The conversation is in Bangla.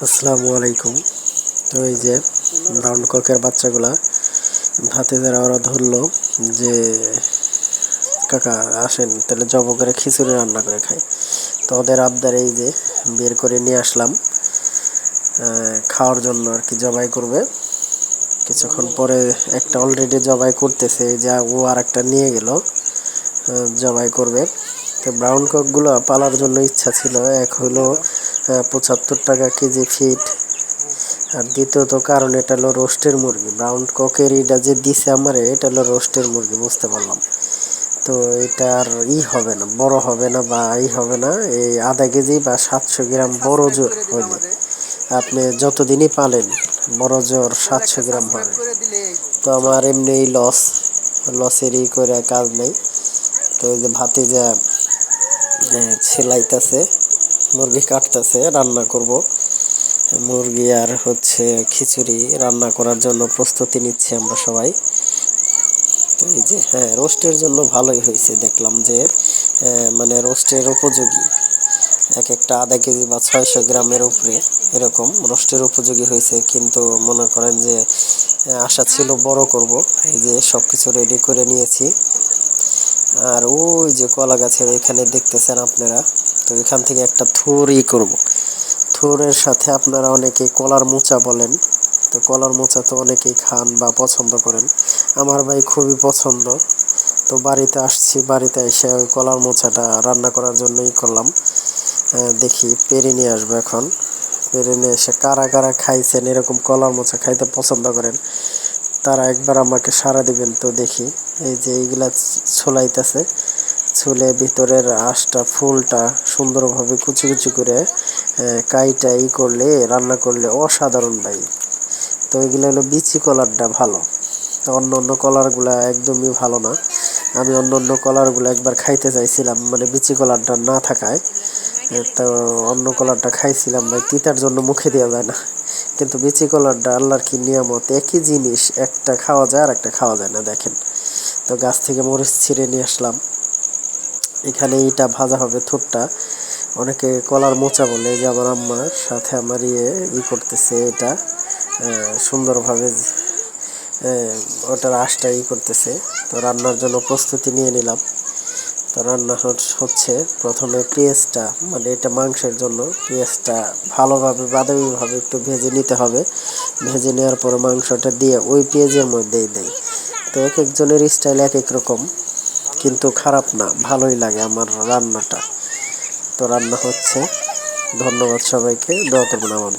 আসসালামু আলাইকুম। তো এই যে ব্রাউন ককের বাচ্চাগুলা ভাতিজারা ওরা ধরলো যে কাকা আসেন তাহলে জব করে খিচুড়ি রান্না করে খাই। তো ওদের আবদার এই যে বের করে নিয়ে আসলাম খাওয়ার জন্য আর কি। জবাই করবে কিছুক্ষণ পরে, একটা অলরেডি জবাই করতেছে, যা ও আর একটা নিয়ে গেল জবাই করবে। তো ব্রাউন ককগুলো পালার জন্য ইচ্ছা ছিল, এক হলো ৭৫ টাকা কেজি ফিট, আর দ্বিতীয়ত কারণ এটা হলো রোস্টের মুরগি। ব্রাউন ককের এটা যে দিছে আমার, এটা হলো রোস্টের মুরগি, বুঝতে পারলাম। তো এটা আর হবে না, বড় হবে না বা হবে না। এই আধা কেজি বা ৭০০ গ্রাম বড় জোর হইলে আপনি যতদিনই পালেন বড় জোর ৭০০ গ্রাম হবে। তো আমার এমনি লসেরই করে কাজ নেই। তো এই যে ভাতিজা সেলাইতেছে, মুরগি কাটতেছে, রান্না করব মুরগি আর খিচুড়ি রান্না করার জন্য প্রস্তুতি নিচ্ছি আমরা সবাই। তো এই যে রোস্টের জন্য ভালোই হয়েছে, দেখলাম যে মানে রোস্টের উপযোগী। এক একটা আধা কেজি বা ৬০০ গ্রামের উপরে এরকম রোস্টের উপযোগী হয়েছে। কিন্তু মনে করেন যে আশা ছিল বড় করব। এই যে সব কিছু রেডি করে নিয়েছি। আর ওই যে কলা গাছের এখানে দেখতেছেন আপনারা, তো এখান থেকে একটা থুরই করব। থুরের সাথে আপনারা অনেকে কলার মোচা বলেন, তো কলার মোচা তো অনেকেই খান বা পছন্দ করেন। আমার ভাই খুবই পছন্দ। তো বাড়িতে আসছি, বাড়িতে এসে ওই কলার মোচাটা রান্না করার জন্যই করলাম। দেখি পেরে নিয়ে আসবো এখন। পেরে নিয়ে এসে কারা কারা খাইছেন, এরকম কলার মোচা খাইতে পছন্দ করেন, তারা একবার আমাকে সাড়া দিবেন। তো দেখি এই যে এইগুলা ছোলাইতেছে, ছুলে ভিতরের আঁশটা ফুলটা সুন্দরভাবে কুচি কুচি করে কাইটা করলে রান্না করলে অসাধারণ ভাই। তো এগুলো হলো বিচি কলারটা ভালো, তো অন্য অন্য কলারগুলা একদমই ভালো না। আমি অন্য অন্য কলারগুলো একবার খাইতে চাইছিলাম, মানে বিচি কলারটা না থাকায়। তো অন্য কলারটা খাইছিলাম ভাই, তিতার জন্য মুখে দেওয়া যায় না। কিন্তু বিচি কলারটা আল্লাহর কি নিয়ামত, একই জিনিস, একটা খাওয়া যায় আর একটা খাওয়া যায় না। দেখেন, তো গাছ থেকে মরিচ ছিঁড়ে নিয়ে আসলাম। এখানে এটা ভাজা হবে থুরটা, অনেকে কলার মোচা বলে। যে আমার আম্মার সাথে আমার করতেছে এটা সুন্দরভাবে ওটার আঁশটা করতেছে। তো রান্নার জন্য প্রস্তুতি নিয়ে নিলাম। তো রান্না হচ্ছে, প্রথমে পেঁয়াজটা, মানে এটা মাংসের জন্য পেঁয়াজটা ভালোভাবে বাদামিভাবে একটু ভেজে নিতে হবে। ভেজে নেওয়ার পরে মাংসটা দিয়ে ওই পেঁয়াজের মধ্যেই দেয়। তো এক একজনের স্টাইল এক এক রকম, কিন্তু খারাপ না, ভালোই লাগে আমার রান্নাটা। তো রান্না হচ্ছে। ধন্যবাদ সবাইকে, দোয়া করবেন আমার।